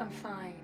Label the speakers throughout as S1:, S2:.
S1: I'm fine.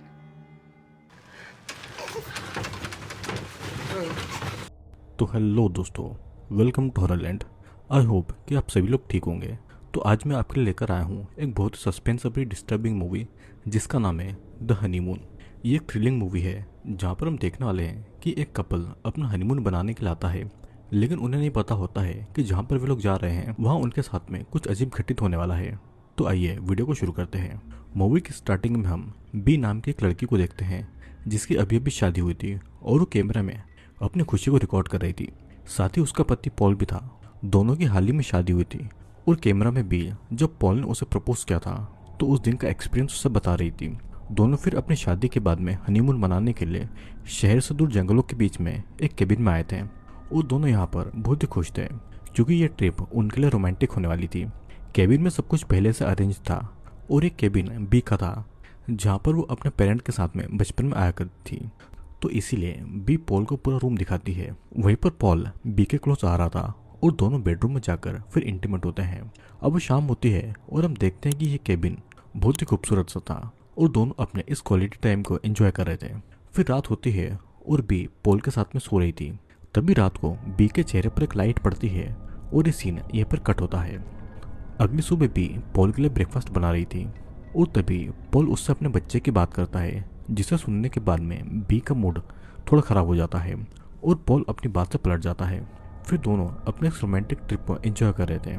S2: तो hello दोस्तों, welcome to हॉररलैंड। I hope कि आप सभी लोग ठीक होंगे। तो आज मैं आपके लिए लेकर आया हूँ एक बहुत सस्पेंस और डिस्टर्बिंग मूवी जिसका नाम है द हनीमून। ये एक थ्रिलिंग मूवी है जहाँ पर हम देखने वाले हैं कि एक कपल अपना हनीमून बनाने के लिए आता है, लेकिन उन्हें नहीं पता होता है कि जहाँ पर वे लोग जा रहे हैं वहाँ उनके साथ में कुछ अजीब घटित होने वाला है। तो आइए वीडियो को शुरू करते हैं। मूवी की स्टार्टिंग में हम बी नाम की एक लड़की को देखते हैं जिसकी अभी अभी शादी हुई थी और वो कैमरा में अपनी खुशी को रिकॉर्ड कर रही थी। साथ ही उसका पति पॉल भी था। दोनों की हाल ही में शादी हुई थी और कैमरा में भी जब पॉल ने उसे प्रपोज किया था तो उस दिन का एक्सपीरियंस उसे बता रही थी। दोनों फिर अपनी शादी के बाद में हनीमून मनाने के लिए शहर से दूर जंगलों के बीच में एक केबिन में आए थे और दोनों यहाँ पर बहुत ही खुश थे क्योंकि ये ट्रिप उनके लिए रोमांटिक होने वाली थी। केबिन में सब कुछ पहले से अरेंज था और एक केबिन बी का था जहाँ पर वो अपने पेरेंट के साथ में बचपन में आया करती थी। तो इसीलिए बी पॉल को पूरा रूम दिखाती है। वहीं पर पॉल बी के क्लोज आ रहा था और दोनों बेडरूम में जाकर फिर इंटीमेट होते हैं। अब शाम होती है और हम देखते हैं कि ये केबिन बहुत ही खूबसूरत सा था और दोनों अपने इस क्वालिटी टाइम को एंजॉय कर रहे थे। फिर रात होती है और बी पॉल के साथ में सो रही थी। तभी रात को बी के चेहरे पर एक लाइट पड़ती है और ये सीन यहीं पर कट होता है। अगली सुबह बी पॉल के लिए ब्रेकफास्ट बना रही थी और तभी पॉल उससे अपने बच्चे की बात करता है, जिसे सुनने के बाद में बी का मूड थोड़ा ख़राब हो जाता है और पॉल अपनी बात से पलट जाता है। फिर दोनों अपने इस रोमांटिक ट्रिप को एंजॉय कर रहे थे।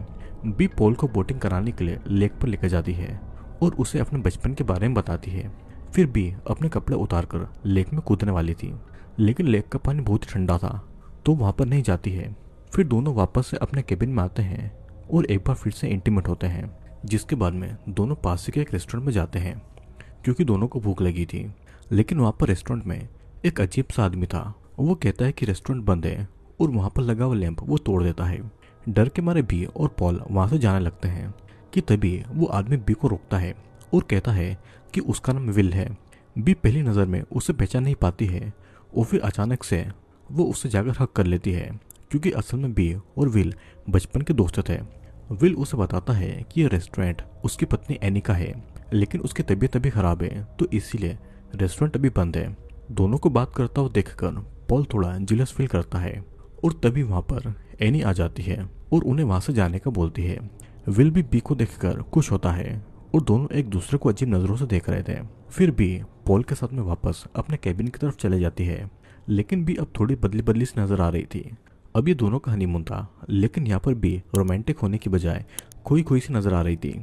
S2: बी पॉल को बोटिंग कराने के लिए लेक पर लेकर जाती है और उसे अपने बचपन के बारे में बताती है। फिर बी अपने कपड़े उतार कर लेक में कूदने वाली थी, लेकिन लेक का पानी बहुत ही ठंडा था तो वहाँ पर नहीं जाती है। फिर दोनों वापस से अपने केबिन में आते हैं और एक बार फिर से इंटीमेट होते हैं, जिसके बाद में दोनों पास के एक रेस्टोरेंट में जाते हैं क्योंकि दोनों को भूख लगी थी। लेकिन वहाँ पर रेस्टोरेंट में एक अजीब सा आदमी था। वो कहता है कि रेस्टोरेंट बंद है और वहाँ पर लगा हुआ लैंप वो तोड़ देता है। डर के मारे बी और पॉल वहाँ से जाने लगते हैं कि तभी वो आदमी बी को रोकता है और कहता है कि उसका नाम विल है। बी पहली नज़र में उसे पहचान नहीं पाती है और फिर अचानक से वो उससे जाकर हक कर लेती है क्योंकि असल में बी और विल बचपन के दोस्त थे। विल उसे बताता है कि यह रेस्टोरेंट उसकी पत्नी एनी का है, लेकिन उसकी तबीयत अभी खराब है तो इसीलिए रेस्टोरेंट अभी बंद है। दोनों को बात करता हुआ देखकर पॉल थोड़ा जिलस फील करता है और तभी वहाँ पर एनी आ जाती है और उन्हें वहाँ से जाने का बोलती है। विल भी बी को देखकर खुश होता है और दोनों एक दूसरे को अजीब नज़रों से देख रहे थे। फिर बी पॉल के साथ में वापस अपने कैबिन की तरफ चले जाती है, लेकिन बी अब थोड़ी बदली बदली सी नजर आ रही थी। अब ये दोनों का हनीमून था, लेकिन यहाँ पर बी रोमांटिक होने की बजाय खोई खोई सी नजर आ रही थी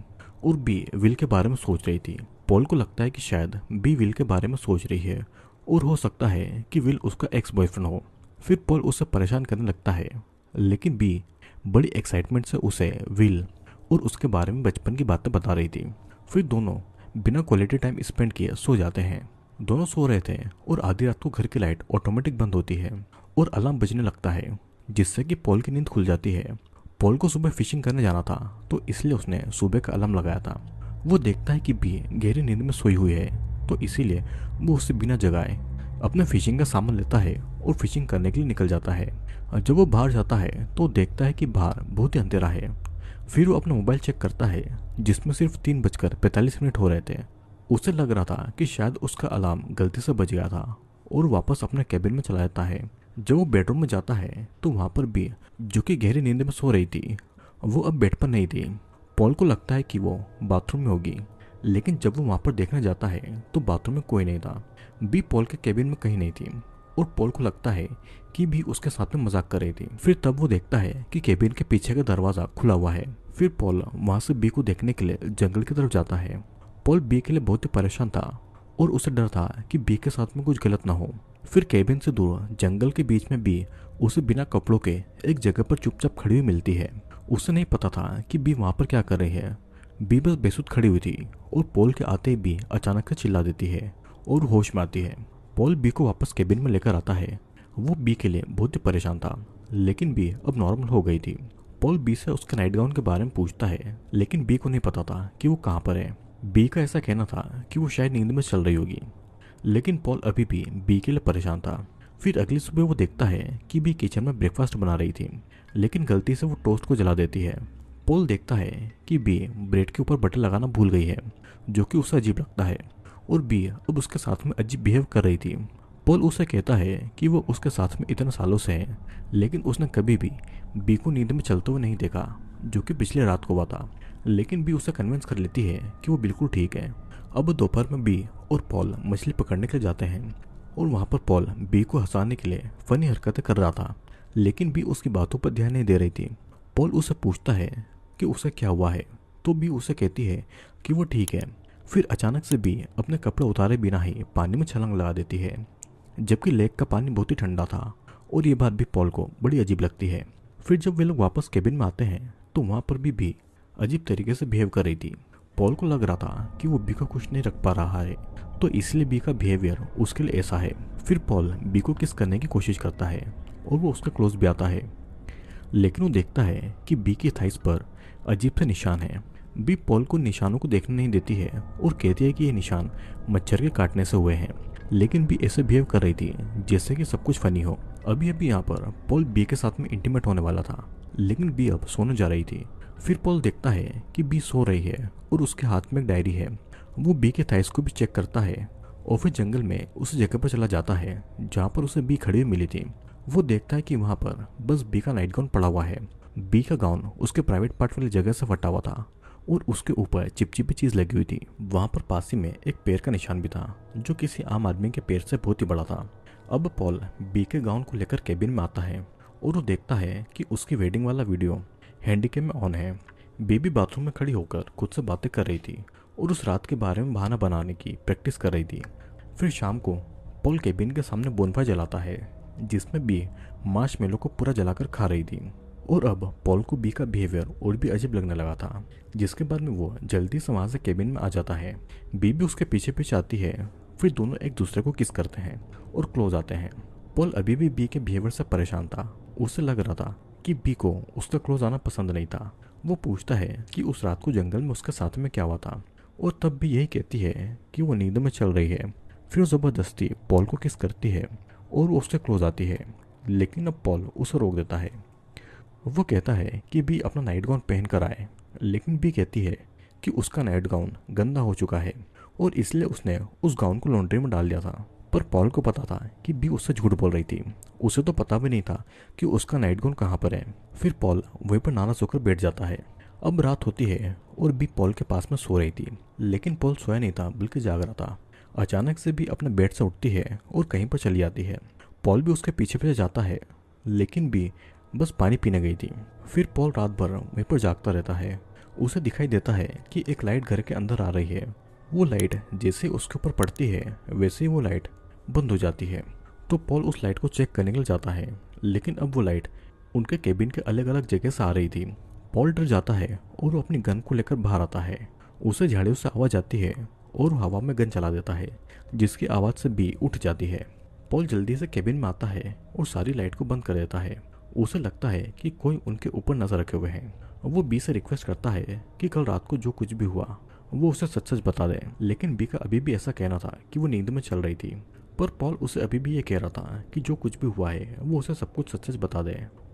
S2: और बी विल के बारे में सोच रही थी। पॉल को लगता है कि शायद बी विल के बारे में सोच रही है और हो सकता है कि विल उसका एक्स बॉयफ्रेंड हो। फिर पॉल उसे परेशान करने लगता है, लेकिन बी बड़ी एक्साइटमेंट से उसे विल और उसके बारे में बचपन की बातें बता रही थी। फिर दोनों बिना क्वालिटी टाइम स्पेंड किए सो जाते हैं। दोनों सो रहे थे और आधी रात को घर की लाइट ऑटोमेटिक बंद होती है और अलार्म बजने लगता है, जिससे कि पॉल की नींद खुल जाती है। पॉल को सुबह फिशिंग करने जाना था तो इसलिए उसने सुबह का अलार्म लगाया था। वो देखता है कि बी गहरी नींद में सोई हुई है तो इसीलिए वो उसे बिना जगाए अपने फिशिंग का सामान लेता है और फिशिंग करने के लिए निकल जाता है। और जब वो बाहर जाता है तो देखता है कि बाहर बहुत ही अंधेरा है। फिर वो अपना मोबाइल चेक करता है जिसमें सिर्फ 3:45 हो रहे थे। उसे लग रहा था कि शायद उसका अलार्म गलती से बज गया था और वापस अपने कैबिन में चला जाता है। जब वो बेडरूम में जाता है तो वहाँ पर बी, जो कि गहरी नींद में सो रही थी, वो अब बेड पर नहीं थी। पॉल को लगता है कि वो बाथरूम में होगी, लेकिन जब वो वहाँ पर देखने जाता है तो बाथरूम में कोई नहीं था। बी पॉल के कैबिन में कहीं नहीं थी और पॉल को लगता है कि बी उसके साथ में मजाक कर रही थी। फिर तब वो देखता है कि कैबिन के पीछे का दरवाज़ा खुला हुआ है। फिर पॉल वहाँ से बी को देखने के लिए जंगल की तरफ जाता है। पॉल बी के लिए बहुत ही परेशान था और उसे डर था कि बी के साथ में कुछ गलत ना हो। फिर केबिन से दूर जंगल के बीच में बी उसे बिना कपड़ों के एक जगह पर चुपचाप खड़ी हुई मिलती है। उसे नहीं पता था कि बी वहाँ पर क्या कर रही है। बी बस बेसुध खड़ी हुई थी और पॉल के आते ही बी अचानक से चिल्ला देती है और होश में आती है। पॉल बी को वापस केबिन में लेकर आता है। वो बी के लिए बहुत ही परेशान था, लेकिन बी अब नॉर्मल हो गई थी। पॉल बी से उसके नाइट गाउन के बारे में पूछता है, लेकिन बी को नहीं पता था कि वो कहाँ पर है। बी का ऐसा कहना था कि वो शायद नींद में चल रही होगी, लेकिन पॉल अभी भी बी के लिए परेशान था। फिर अगली सुबह वो देखता है कि बी किचन में ब्रेकफास्ट बना रही थी, लेकिन गलती से वो टोस्ट को जला देती है। पॉल देखता है कि बी ब्रेड के ऊपर बटर लगाना भूल गई है, जो कि उसे अजीब लगता है और बी अब उसके साथ में अजीब बिहेव कर रही थी। पॉल उसे कहता है कि वो उसके साथ में इतने सालों से है, लेकिन उसने कभी भी बी को नींद में चलते हुए नहीं देखा, जो कि पिछली रात को हुआ था। लेकिन बी उसे कन्विंस कर लेती है कि वो बिल्कुल ठीक है। अब दोपहर में बी और पॉल मछली पकड़ने के लिए जाते हैं और वहाँ पर पॉल बी को हंसाने के लिए फनी हरकतें कर रहा था, लेकिन बी उसकी बातों पर ध्यान नहीं दे रही थी। पॉल उसे पूछता है कि उसे क्या हुआ है, तो बी उसे कहती है कि वो ठीक है। फिर अचानक से बी अपने कपड़े उतारे बिना ही पानी में छलांग लगा देती है, जबकि लेक का पानी बहुत ही ठंडा था और ये बात भी पॉल को बड़ी अजीब लगती है। फिर जब वे लोग वापस केबिन में आते हैं तो वहाँ पर भी अजीब तरीके से बिहेव कर रही थी। पॉल को लग रहा था कि वो बी को खुश नहीं रख पा रहा है, तो इसलिए बी का बिहेवियर उसके लिए ऐसा है। फिर पॉल बी को किस करने की कोशिश करता है और वो उसके क्लोज भी आता है, लेकिन वो देखता है कि बी की थाइस पर अजीब से निशान है। बी पॉल को निशानों को देखने नहीं देती है और कहती है कि ये निशान मच्छर के काटने से हुए हैं, लेकिन बी ऐसे बिहेव कर रही थी जैसे कि सब कुछ फनी हो। अभी अभी यहाँ पर पॉल बी के साथ में इंटीमेट होने वाला था, लेकिन बी अब सोने जा रही थी। फिर पॉल देखता है कि बी सो रही है और उसके हाथ में एक डायरी है। वो बी के थाइस को भी चेक करता है और फिर जंगल में उस जगह पर चला जाता है जहाँ पर उसे बी खड़ी हुई मिली थी। वो देखता है कि वहाँ पर बस बी का नाइट गाउन पड़ा हुआ है। बी का गाउन उसके प्राइवेट पार्ट वाली जगह से फटा हुआ था और उसके ऊपर चिपचिपी चीज लगी हुई थी। वहाँ पर पास ही में एक पैर का निशान भी था, जो किसी आम आदमी के पैर से बहुत ही बड़ा था। अब पॉल बी के गाउन को लेकर केबिन में आता है और वो देखता है कि उसकी वेडिंग वाला वीडियो हैंडीकैम में ऑन है। बेबी बाथरूम में खड़ी होकर खुद से बातें कर रही थी और उस रात के बारे में बहाना बनाने की प्रैक्टिस कर रही थी। फिर शाम को पॉल केबिन के सामने बोनफायर जलाता है, जिसमें बी मार्शमेलो को पूरा जलाकर खा रही थी। और अब पॉल को बी का बिहेवियर और भी अजीब लगने लगा था, जिसके बाद में वो जल्दी से वहाँ से केबिन में आ जाता है। बी भी उसके पीछे पीछे आती है। फिर दोनों एक दूसरे को किस करते हैं और क्लोज आते हैं। पॉल अभी भी बी के बिहेवियर से परेशान था। उसे लग रहा था कि बी को उसका क्लोज आना पसंद नहीं था। वो पूछता है कि उस रात को जंगल में उसके साथ में क्या हुआ था, और तब भी यही कहती है कि वो नींद में चल रही है। फिर वो ज़बरदस्ती पॉल को किस करती है और वो उससे क्लोज आती है, लेकिन अब पॉल उसे रोक देता है। वो कहता है कि बी अपना नाइट गाउन पहन कर आए, लेकिन बी कहती है कि उसका नाइट गाउन गंदा हो चुका है और इसलिए उसने उस गाउन को लॉन्ड्री में डाल दिया था। पर पॉल को पता था कि बी उससे झूठ बोल रही थी। उसे तो पता भी नहीं था कि उसका नाइट गाउन कहाँ पर है। फिर पॉल वहीं पर नाराज होकर बैठ जाता है। अब रात होती है और बी पॉल के पास में सो रही थी, लेकिन पॉल सोया नहीं था बल्कि जाग रहा था। अचानक से बी अपने बेड से उठती है और कहीं पर चली जाती है। पॉल भी उसके पीछे पीछे जाता है, लेकिन बी बस पानी पीने गई थी। फिर पॉल रात भर वहीं पर जागता रहता है। उसे दिखाई देता है कि एक लाइट घर के अंदर आ रही है। वो लाइट जैसे ही उसके ऊपर पड़ती है वैसे ही वो लाइट बंद हो जाती है। तो पॉल उस लाइट को चेक करने के लिए जाता है, लेकिन अब वो लाइट उनके केबिन के अलग अलग जगह से आ रही थी। पॉल डर जाता है और वो अपनी गन को लेकर बाहर आता है। उसे झाड़ियों से आवाज आती है और वो हवा में गन चला देता है, जिसकी आवाज़ से बी उठ जाती है। पॉल जल्दी से केबिन में आता है और सारी लाइट को बंद कर देता है। उसे लगता है कि कोई उनके ऊपर नजर रखे हुए हैं। वो बी से रिक्वेस्ट करता है कि कल रात को जो कुछ भी हुआ वो उसे सच सच बता दे, लेकिन बी का अभी भी ऐसा कहना था कि वो नींद में चल रही थी। पर पॉल उसे अभी भी ये कह रहा था कि जो कुछ भी हुआ है वो उसे सब कुछ सच सच बता दे।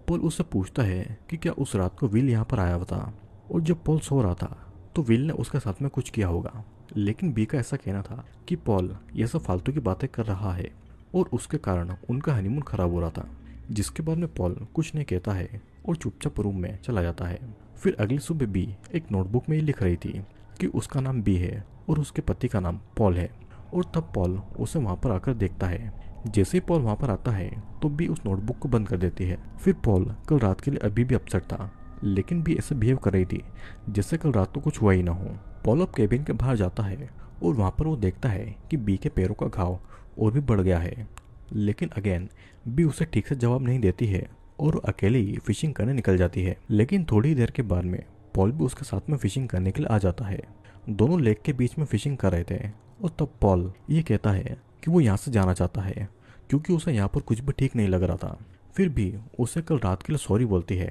S2: पॉल उससे पूछता है कि क्या उस रात को विल यहाँ पर आया हुआ था, और जब पॉल सो रहा था तो विल ने उसके साथ में कुछ किया होगा। लेकिन बी का ऐसा कहना था कि पॉल ये सब फालतू की बातें कर रहा है और उसके कारण उनका हनीमून खराब हो रहा था। जिसके बाद में पॉल कुछ नहीं कहता है और चुपचाप रूम में चला जाता है। फिर अगली सुबह बी एक नोटबुक में ये लिख रही थी कि उसका नाम बी है और उसके पति का नाम पॉल है। और तब पॉल उसे वहाँ पर आकर देखता है। जैसे ही पॉल वहाँ पर आता है तो बी उस नोटबुक को बंद कर देती है। फिर पॉल कल रात के लिए अभी भी अपसेट था, लेकिन बी ऐसे बिहेव कर रही थी जैसे कल रात को कुछ हुआ ही ना हो। पॉल अब केबिन के बाहर जाता है और वहाँ पर वो देखता है कि बी के पैरों का घाव और भी बढ़ गया है। लेकिन अगेन बी उसे ठीक से जवाब नहीं देती है और अकेले ही फिशिंग करने निकल जाती है। लेकिन थोड़ी देर के बाद में पॉल भी उसके साथ में फिशिंग करने के लिए आ जाता है। दोनों लेक के बीच में फिशिंग कर रहे थे और तब पॉल ये कहता है कि वो यहाँ से जाना चाहता है क्योंकि उसे यहाँ पर कुछ भी ठीक नहीं लग रहा था। फिर भी उसे कल रात के लिए सॉरी बोलती है।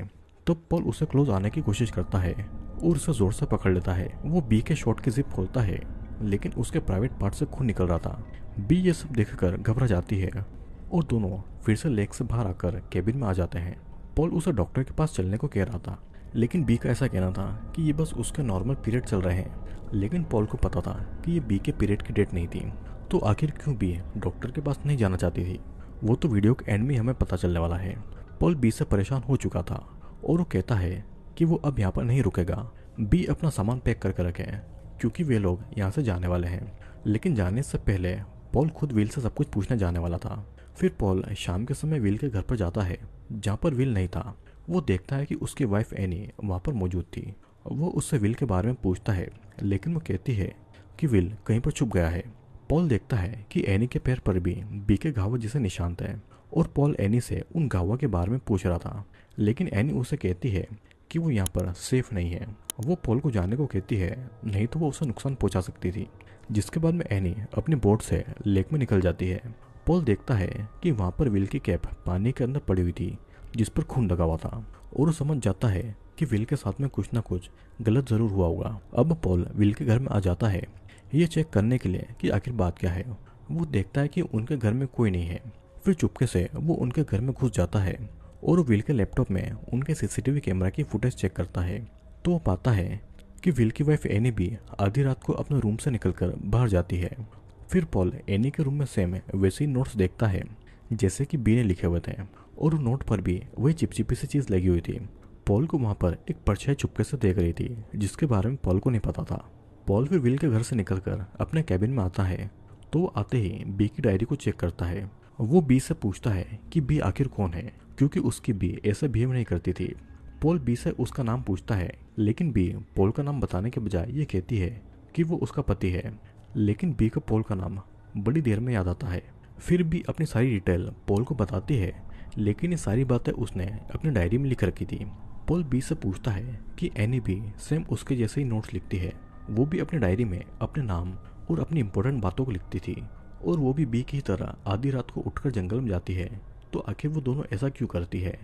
S2: तब पॉल उसे क्लोज आने की कोशिश करता है और उसे जोर से पकड़ लेता है। वो बी के शॉर्ट की जिप खोलता है, लेकिन उसके प्राइवेट पार्ट से खून निकल रहा था। बी ये सब देखकर घबरा जाती है और दोनों फिर से लेक से बाहर आकर केबिन में आ जाते हैं। पॉल उसे डॉक्टर के पास चलने को कह रहा था, लेकिन बी का ऐसा कहना था कि ये बस उसके नॉर्मल पीरियड चल रहे हैं। लेकिन पॉल को पता था कि ये बी के पीरियड की डेट नहीं थी। तो आखिर क्यों बी डॉक्टर के पास नहीं जाना चाहती थी, वो तो वीडियो के एंड में हमें पता चलने वाला है। पॉल बी से परेशान हो चुका था और वो कहता है कि वो अब यहाँ पर नहीं रुकेगा। बी अपना सामान पैक करके रखे क्योंकि वे लोग यहाँ से जाने वाले हैं। लेकिन जाने से पहले पॉल खुद विल से सब कुछ पूछने जाने वाला था। फिर पॉल शाम के समय विल के घर पर जाता है जहाँ पर विल नहीं था। वो देखता है कि उसकी वाइफ एनी वहाँ पर मौजूद थी। वो उससे विल के बारे में पूछता है, लेकिन वो कहती है कि विल कहीं पर छुप गया है। पॉल देखता है कि एनी के पैर पर भी बी के घाव जैसे निशान थे और पॉल एनी से उन घावों के बारे में पूछ रहा था। लेकिन एनी उसे कहती है कि वो यहाँ पर सेफ नहीं है। वो पॉल को जाने को कहती है, नहीं तो वो उसे नुकसान पहुंचा सकती थी। जिसके बाद में एनी अपनी बोट से लेक में निकल जाती है। पॉल देखता है कि वहाँ पर विल की कैप पानी के अंदर पड़ी हुई थी जिस पर खून लगा हुआ था और वो समझ जाता है कि विल के साथ में कुछ ना कुछ गलत जरूर हुआ होगा। अब पॉल विल के घर में आ जाता है ये चेक करने के लिए कि आखिर बात क्या है। वो देखता है कि उनके घर में कोई नहीं है। फिर चुपके से वो उनके घर में घुस जाता है और विल के लैपटॉप में उनके सीसीटीवी कैमरा की फुटेज चेक करता है। तो वो पाता है कि विल की वाइफ एनी भी आधी रात को अपने रूम से निकलकर बाहर जाती है। फिर पॉल एनी के रूम में सेम वैसे ही नोट्स देखता है जैसे कि बी ने लिखे हुए थे और नोट पर भी वही चिपचिपी सी चीज़ लगी हुई थी। पॉल को वहाँ पर एक परछाई चुपके से देख रही थी जिसके बारे में पॉल को नहीं पता था। पॉल फिर विल के घर से निकलकर अपने कैबिन में आता है। तो वो आते ही बी की डायरी को चेक करता है। वो बी से पूछता है कि बी आखिर कौन है, क्योंकि उसकी बी ऐसा बिहेव नहीं करती थी। पॉल बी से उसका नाम पूछता है, लेकिन बी पॉल का नाम बताने के बजाय ये कहती है कि वो उसका पति है। लेकिन बी को पॉल का नाम बड़ी देर में याद आता है। फिर बी अपनी सारी डिटेल पॉल को बताती है, लेकिन ये सारी बातें उसने अपनी डायरी में लिख रखी थी। पॉल बी से पूछता है कि एनी भी सेम उसके जैसे ही नोट्स लिखती है। वो भी अपनी डायरी में अपने नाम और अपनी इंपॉर्टेंट बातों को लिखती थी और वो भी बी की तरह आधी रात को उठकर जंगल में जाती है। तो आखिर वो दोनों ऐसा क्यों करती है?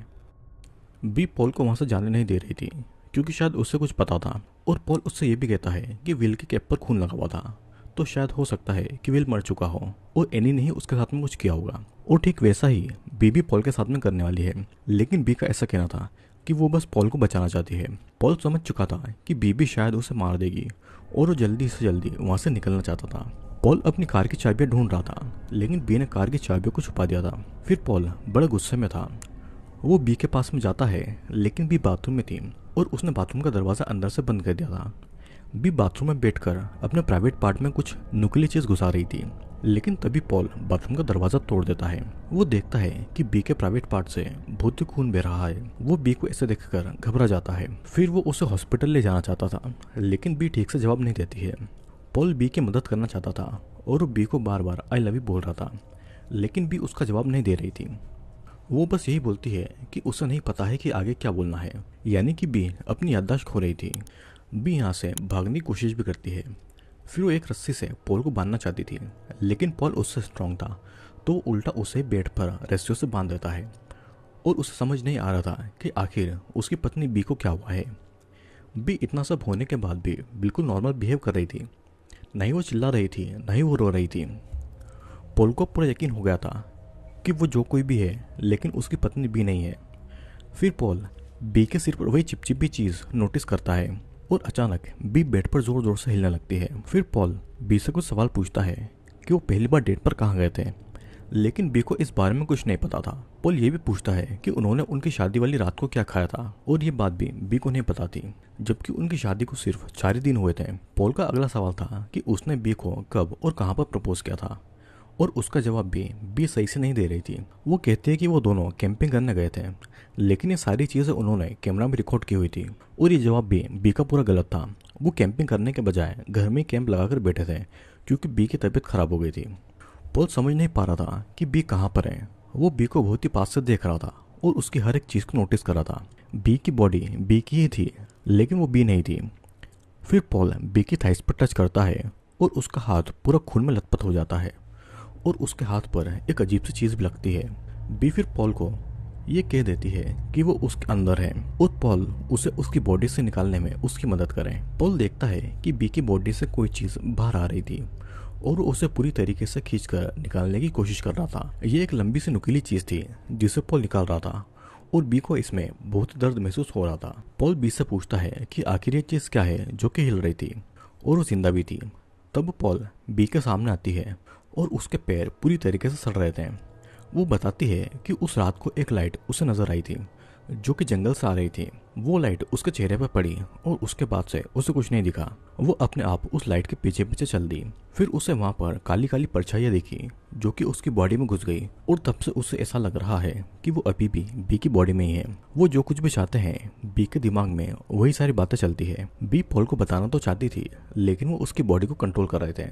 S2: बी पॉल को वहाँ से जाने नहीं दे रही थी क्योंकि शायद उससे कुछ पता था और पॉल उससे ये भी कहता है कि विल के कैप पर खून लगा हुआ था, तो शायद हो सकता है कि विल मर चुका हो और एनी ने ही उसके साथ में कुछ किया होगा। और ठीक वैसा ही बी भी पॉल के साथ में करने वाली है। लेकिन बी का ऐसा कहना था कि वो बस पॉल को बचाना चाहती है। पॉल समझ चुका था कि बी भी शायद उसे मार देगी और वो जल्दी से जल्दी वहाँ से निकलना चाहता था। पॉल अपनी कार की चाबियां ढूंढ रहा था, लेकिन बी ने कार की चाबियों को छुपा दिया था। फिर पॉल बड़े गुस्से में था। वो बी के पास में जाता है, लेकिन बी बाथरूम में थी और उसने बाथरूम का दरवाज़ा अंदर से बंद कर दिया था। बी बाथरूम में बैठकर अपने प्राइवेट पार्ट में कुछ नुकीली चीज़ घुसा रही थी, लेकिन तभी पॉल बाथरूम का दरवाज़ा तोड़ देता है। वो देखता है कि बी के प्राइवेट पार्ट से बहुत ही खून बह रहा है। वो बी को ऐसे देखकर घबरा जाता है। फिर वो उसे हॉस्पिटल ले जाना चाहता था, लेकिन बी ठीक से जवाब नहीं देती है। पॉल बी की मदद करना चाहता था और वो बी को बार बार आई लव यू बोल रहा था, लेकिन बी उसका जवाब नहीं दे रही थी। वो बस यही बोलती है कि उसे नहीं पता है कि आगे क्या बोलना है, यानी कि बी अपनी याददाश्त खो रही थी। बी यहाँ से भागने की कोशिश भी करती है। फिर वो एक रस्सी से पॉल को बांधना चाहती थी, लेकिन पॉल उससे स्ट्रांग था, तो उल्टा उसे बेड पर रस्सियों से बांध देता है और उसे समझ नहीं आ रहा था कि आखिर उसकी पत्नी बी को क्या हुआ है। बी इतना सब होने के बाद भी बिल्कुल नॉर्मल बिहेव कर रही थी। नहीं वो चिल्ला रही थी, नहीं वो रो रही थी। पॉल को पूरा यकीन हो गया था कि वो जो कोई भी है, लेकिन उसकी पत्नी बी नहीं है। फिर पॉल बी के सिर पर वही चिपचिपी चीज़ नोटिस करता है और अचानक बी बेड पर जोर जोर से हिलने लगती है। फिर पॉल बी से कुछ सवाल पूछता है कि वो पहली बार डेट पर कहाँ गए थे, लेकिन बी को इस बारे में कुछ नहीं पता था। पॉल ये भी पूछता है कि उन्होंने उनकी शादी वाली रात को क्या खाया था, और ये बात भी बी को नहीं पता थी, जबकि उनकी शादी को सिर्फ 4 ही दिन हुए थे। पॉल का अगला सवाल था कि उसने बी को कब और कहाँ पर प्रपोज किया था, और उसका जवाब भी बी सही से नहीं दे रही थी। वो कहती है कि वो दोनों कैंपिंग करने गए थे, लेकिन ये सारी चीज़ें उन्होंने कैमरा में रिकॉर्ड की हुई थी, और ये जवाब भी बी का पूरा गलत था। वो कैंपिंग करने के बजाय घर में कैंप लगाकर बैठे थे क्योंकि बी की तबीयत खराब हो गई थी। पॉल समझ नहीं पा रहा था कि बी कहाँ पर है। वो बी को बहुत ही पास से देख रहा था और उसकी हर एक चीज़ को नोटिस कर रहा था। बी की बॉडी बी की ही थी, लेकिन वो बी नहीं थी। फिर पॉल बी की थाइस पर टच करता है और उसका हाथ पूरा खून में लथपथ हो जाता है, और उसके हाथ पर एक अजीब सी चीज़ भी लगती है। बी फिर पॉल को ये कह देती है कि वो उसके अंदर है और पॉल उसे उसकी बॉडी से निकालने में उसकी मदद करें। पॉल देखता है कि बी की बॉडी से कोई चीज़ बाहर आ रही थी और वो उसे पूरी तरीके से खींचकर निकालने की कोशिश कर रहा था। ये एक लंबी सी नुकीली चीज़ थी जिसे पॉल निकाल रहा था, और बी को इसमें बहुत दर्द महसूस हो रहा था। पॉल बी से पूछता है कि आखिर ये चीज़ क्या है जो कि हिल रही थी और वो जिंदा भी थी। तब पॉल बी के सामने आती है और उसके पैर पूरी तरीके से सड़ रहे थे। वो बताती है कि उस रात को एक लाइट उसे नजर आई थी जो कि जंगल से आ रही थी। वो लाइट उसके चेहरे पर पड़ी और उसके बाद से उसे कुछ नहीं दिखा। वो अपने आप उस लाइट के पीछे पीछे चल दी। फिर उसे वहां पर काली काली परछाइयां दिखी जो कि उसकी बॉडी में घुस गई और तब से उसे ऐसा लग रहा है कि वो अभी भी बी की बॉडी में ही है। वो जो कुछ भी चाहते हैं बी के दिमाग में वही सारी बातें चलती है। बी पॉल को बताना तो चाहती थी लेकिन वो उसकी बॉडी को कंट्रोल कर रहे थे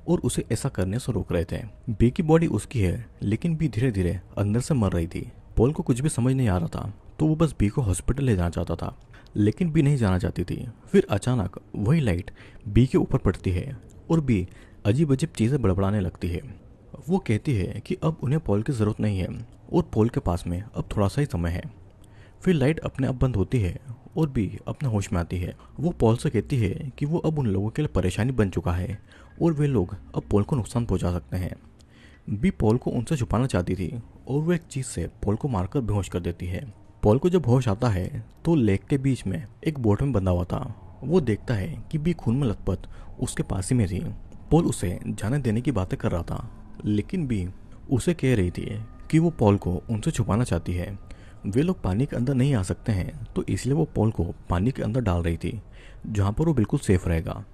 S2: और उसे ऐसा करने से रोक रहे थे। बी की बॉडी उसकी है लेकिन बी धीरे धीरे अंदर से मर रही थी। पॉल को कुछ भी समझ नहीं आ रहा था तो वो बस बी को हॉस्पिटल ले जाना चाहता था लेकिन बी नहीं जाना चाहती थी। फिर अचानक वही लाइट बी के ऊपर पड़ती है और बी अजीब अजीब चीज़ें बड़बड़ाने लगती है। वो कहती है कि अब उन्हें पॉल की ज़रूरत नहीं है और पॉल के पास में अब थोड़ा सा ही समय है। फिर लाइट अपने आप बंद होती है और बी अपने होश में आती है। वो पॉल से कहती है कि वो अब उन लोगों के लिए परेशानी बन चुका है और वे लोग अब पॉल को नुकसान पहुंचा सकते हैं। बी पॉल को उनसे छुपाना चाहती थी और वो एक चीज़ से पॉल को मारकर बेहोश कर देती है। पॉल को जब होश आता है तो लेक के बीच में एक बोट में बंधा हुआ था। वो देखता है कि बी खून में लथपथ उसके पास ही में थी। पॉल उसे जाने देने की बातें कर रहा था लेकिन बी उसे कह रही थी कि वो पॉल को उनसे छुपाना चाहती है। वे लोग पानी के अंदर नहीं आ सकते हैं तो इसलिए वो पॉल को पानी के अंदर डाल रही थी जहाँ पर वो बिल्कुल सेफ रहेगा।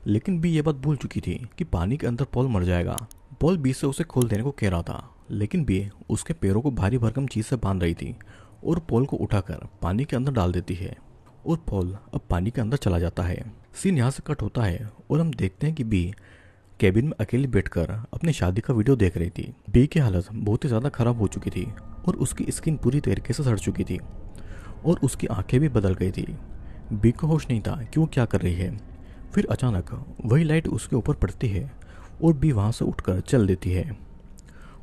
S2: लेकिन बी ये बात भूल चुकी थी कि पानी के अंदर पॉल मर जाएगा। पॉल बी से उसे खोल देने को कह रहा था लेकिन बी उसके पैरों को भारी भरकम चीज से बांध रही थी और पॉल को उठाकर पानी के अंदर डाल देती है और पॉल अब पानी के अंदर चला जाता है। सीन यहाँ से कट होता है और हम देखते हैं कि बी कैबिन में अकेली बैठकर अपनी शादी का वीडियो देख रही थी। बी की हालत बहुत ही ज़्यादा खराब हो चुकी थी और उसकी स्किन पूरी तरीके से सड़ चुकी थी और उसकी आंखें भी बदल गई थी। बी को होश नहीं था कि वो क्या कर रही है। फिर अचानक वही लाइट उसके ऊपर पड़ती है और बी वहाँ से उठकर चल देती है।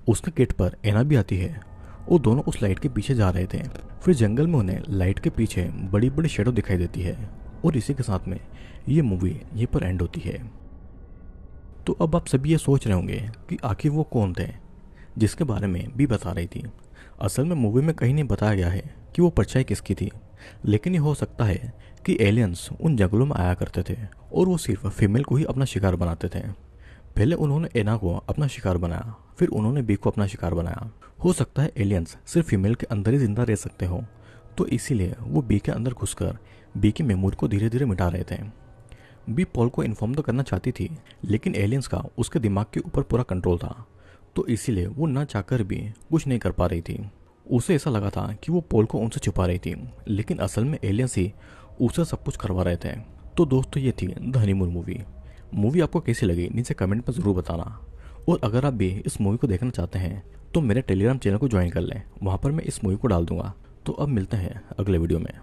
S2: उसके गेट पर एना भी आती है और दोनों उस लाइट के पीछे जा रहे थे। फिर जंगल में उन्हें लाइट के पीछे बड़ी बड़ी शेडो दिखाई देती है और इसी के साथ में ये मूवी यहीं पर एंड होती है। तो अब आप सभी ये सोच रहे होंगे कि आखिर वो कौन थे जिसके बारे में भी बता रही थी। असल में मूवी में कहीं नहीं बताया गया है कि वो परछाई किसकी थी लेकिन ये हो सकता है कि एलियंस उन जंगलों में आया करते थे और वो सिर्फ फीमेल को ही अपना शिकार बनाते थे। पहले उन्होंने एना को अपना शिकार बनाया फिर उन्होंने बी को अपना शिकार बनाया। हो सकता है एलियंस सिर्फ फीमेल के अंदर ही जिंदा रह सकते हो तो इसीलिए वो बी के अंदर घुसकर बी की मेमोरी को धीरे धीरे मिटा रहे थे। बी पॉल को इन्फॉर्म तो करना चाहती थी लेकिन एलियंस का उसके दिमाग के ऊपर पूरा कंट्रोल था तो इसीलिए वो ना चाहकर भी कुछ नहीं कर पा रही थी। उसे ऐसा लगा था कि वो पॉल को उनसे छुपा रही थी लेकिन असल में एलियंस ही उसे सब कुछ करवा रहे थे। तो दोस्तों ये थी द हनीमून मूवी आपको कैसी लगी नीचे कमेंट में ज़रूर बताना। और अगर आप भी इस मूवी को देखना चाहते हैं तो मेरे टेलीग्राम चैनल को ज्वाइन कर लें, वहाँ पर मैं इस मूवी को डाल दूंगा। तो अब मिलते हैं अगले वीडियो में।